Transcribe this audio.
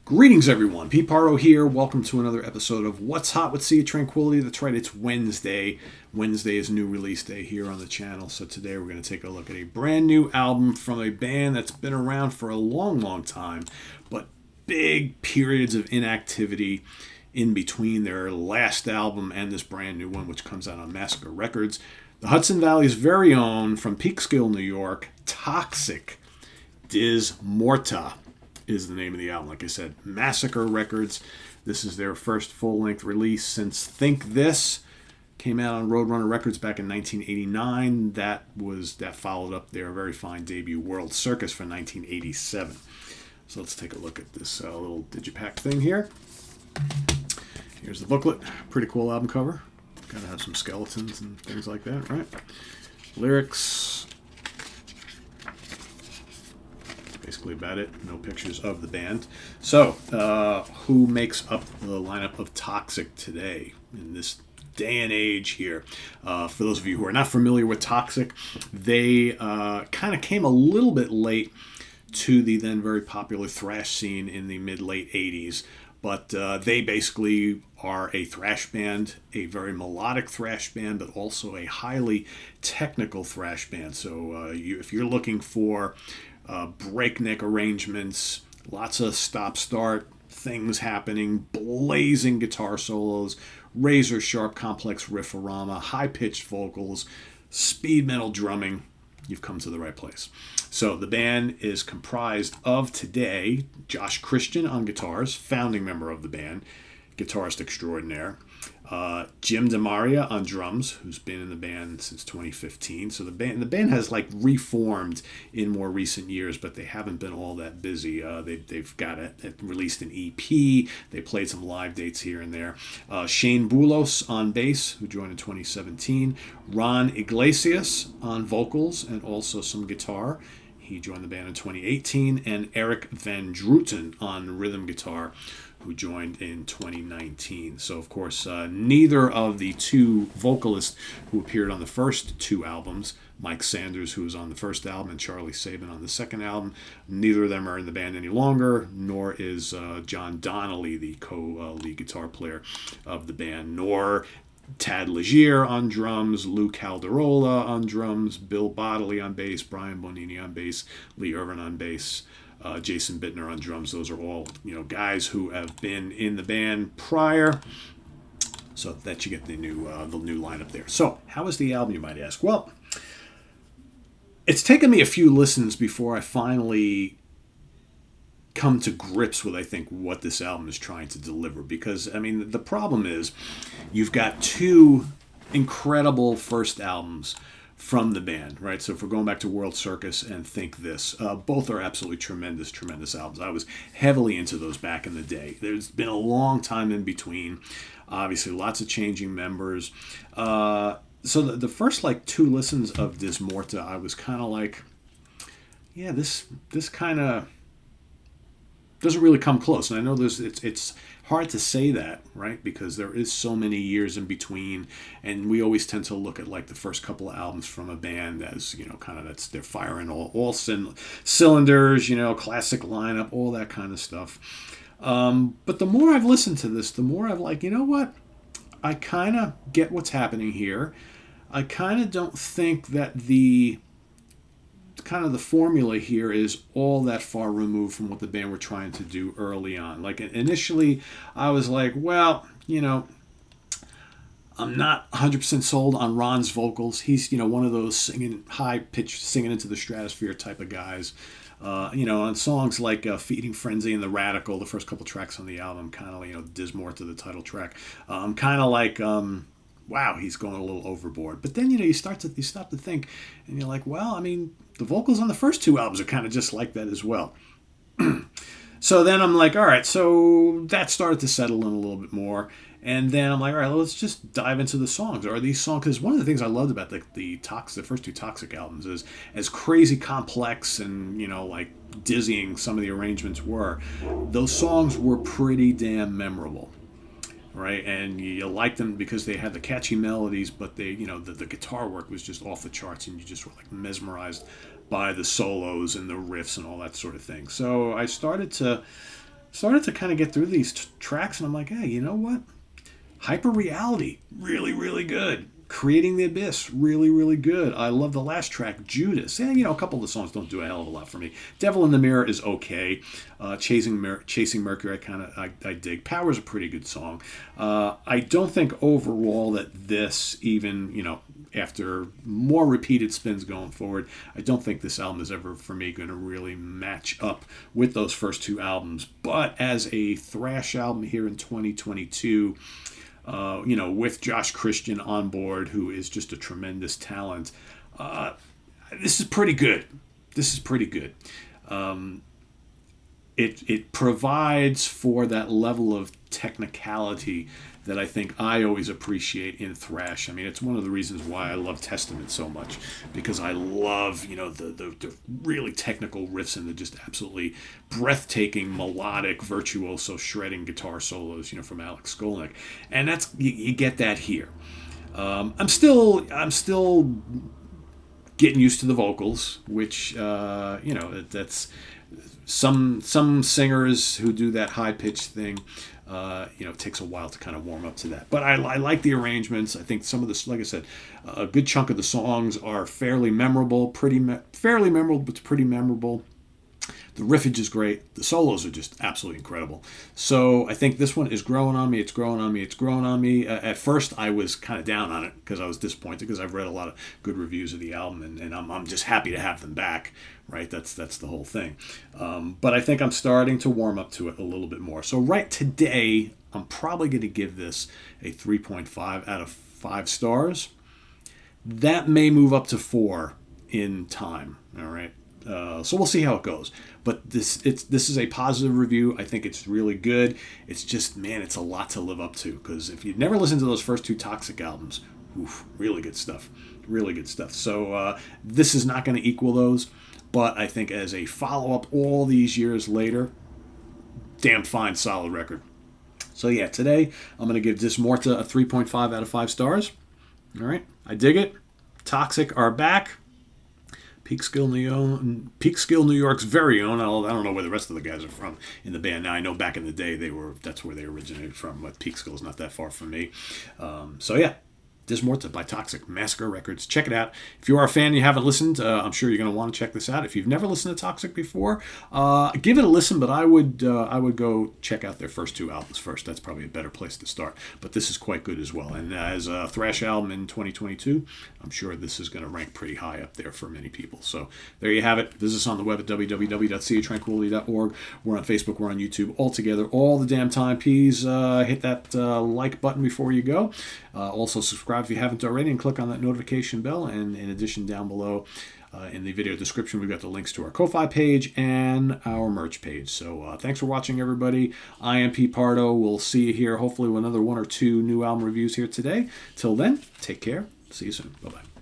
Greetings, everyone. Pete Pardo here. Welcome to another episode of What's Hot with Sea of Tranquility. That's right, it's Wednesday. Wednesday is new release day here on the channel. So today we're going to take a look at a brand new album from a band that's been around for a long, long time, but big periods of inactivity in between their last album and this brand new one, which comes out on Massacre Records. The Hudson Valley's very own, from Peekskill, New York, Toxik Dis Morta is the name of the album. Like I said, Massacre Records. This is their first full-length release since Think This. Came out on Roadrunner Records back in 1989. That followed up their very fine debut, World Circus, for 1987. So let's take a look at this little digipack thing here. Here's the booklet. Pretty cool album cover. Gotta have some skeletons and things like that, right? Lyrics. Basically about it. No pictures of the band. So, who makes up the lineup of Toxik today in this day and age here? For those of you who are not familiar with Toxik, they kind of came a little bit late to the then very popular thrash scene in the mid-late 80s. But they basically are a thrash band, a very melodic thrash band, but also a highly technical thrash band. So if you're looking for breakneck arrangements, lots of stop-start things happening, blazing guitar solos, razor-sharp complex riff-a-rama, high-pitched vocals, speed metal drumming, you've come to the right place. So the band is comprised of today Josh Christian on guitars, founding member of the band, guitarist extraordinaire. Jim DeMaria on drums, who's been in the band since 2015. So the band has reformed in more recent years, but they haven't been all that busy. They've got released an EP. They played some live dates here and there. Shane Boulos on bass, who joined in 2017. Ron Iglesias on vocals and also some guitar. He joined the band in 2018. And Eric Van Druten on rhythm guitar, who joined in 2019. So, of course, neither of the two vocalists who appeared on the first two albums, Mike Sanders, who was on the first album, and Charlie Sabin on the second album, neither of them are in the band any longer, nor is John Donnelly, the co-lead guitar player of the band, nor Tad Legier on drums, Lou Calderola on drums, Bill Bodley on bass, Brian Bonini on bass, Lee Irvin on bass, Jason Bittner on drums. Those are all guys who have been in the band prior. So that you get the new lineup there. So how is the album, you might ask? Well, it's taken me a few listens before I finally come to grips with, I think, what this album is trying to deliver. Because, I mean, the problem is you've got two incredible first albums from the band, right? So if we're going back to World Circus and Think This, both are absolutely tremendous, tremendous albums. I was heavily into those back in the day. There's been a long time in between. Obviously, lots of changing members. So the first two listens of Dis Morta, I was kind of like, yeah, this kind of doesn't really come close. And I know it's hard to say that, right? Because there is so many years in between, and we always tend to look at the first couple of albums from a band as kind of they're firing all cylinders, classic lineup, all that kind of stuff. But the more I've listened to this, the more I've you know what? I kind of get what's happening here. I kind of don't think that the formula here is all that far removed from what the band were trying to do early on. Initially, I was like, well, I'm not 100% sold on Ron's vocals. He's, one of those singing, high-pitched, singing into the stratosphere type of guys. On songs like Feeding Frenzy and The Radical, the first couple tracks on the album, kind of, Dis Morta, the title track. Kind of wow, he's going a little overboard. But then, you stop to think, and you're like, well, I mean, the vocals on the first two albums are kind of just like that as well. So then I'm like, all right, so that started to settle in a little bit more. And then I'm like, all right, let's just dive into the songs. Are these songs? Because one of the things I loved about the first two Toxik albums is as crazy complex and, dizzying some of the arrangements were, those songs were pretty damn memorable. Right, and you like them because they had the catchy melodies, but they, the guitar work was just off the charts, and you just were mesmerized by the solos and the riffs and all that sort of thing. So I started to started to kind of get through these tracks, and I'm like, hey, you know what? Hyper Reality, really, really good. Creating the Abyss, really, really good. I love the last track, Judas. And, a couple of the songs don't do a hell of a lot for me. Devil in the Mirror is okay. Chasing Mercury, I dig. Power's a pretty good song. I don't think overall that this even, after more repeated spins going forward, I don't think this album is ever, for me, going to really match up with those first two albums. But as a thrash album here in 2022, with Josh Christian on board, who is just a tremendous talent, this is pretty good. This is pretty good. It provides for that level of technicality that I think I always appreciate in thrash. I mean, it's one of the reasons why I love Testament so much, because I love, the really technical riffs and the just absolutely breathtaking, melodic, virtuoso shredding guitar solos, from Alex Skolnick. And that's, you get that here. I'm still getting used to the vocals, which, that's some singers who do that high pitched thing. It takes a while to kind of warm up to that. But I like the arrangements. I think some of this, like I said, a good chunk of the songs are fairly memorable, fairly memorable, but pretty memorable. The riffage is great. The solos are just absolutely incredible. So I think this one is growing on me. It's growing on me. It's growing on me. At first, I was kind of down on it because I was disappointed, because I've read a lot of good reviews of the album, and I'm just happy to have them back. Right, that's the whole thing. But I think I'm starting to warm up to it a little bit more. So right today, I'm probably going to give this a 3.5 out of 5 stars. That may move up to 4 in time. All right. So we'll see how it goes. But this is a positive review. I think it's really good. It's just, man, it's a lot to live up to, because if you've never listened to those first two Toxik albums, really good stuff. Really good stuff. So this is not going to equal those, but I think as a follow-up all these years later, damn fine, solid record. So yeah, today I'm going to give Dis Morta a 3.5 out of 5 stars. All right, I dig it. Toxik are back. Peekskill, New York's very own. I don't know where the rest of the guys are from in the band now. I know back in the day that's where they originated from, but Peekskill's not that far from me. So yeah, Dis Morta by Toxik, Massacre Records. Check it out. If you are a fan and you haven't listened, I'm sure you're going to want to check this out. If you've never listened to Toxik before, give it a listen, but I would go check out their first two albums first. That's probably a better place to start. But this is quite good as well. And as a thrash album in 2022, I'm sure this is going to rank pretty high up there for many people. So there you have it. Visit us on the web at www.seatranquility.org. We're on Facebook. We're on YouTube. All together, all the damn time. Please hit that like button before you go. Also subscribe if you haven't already, and click on that notification bell. And in addition, down below in the video description, we've got the links to our Ko-Fi page and our merch page. So thanks for watching, everybody. I am Pete Pardo. We'll see you here hopefully with another 1 or 2 new album reviews here today. Till then, take care. See you soon. Bye-bye.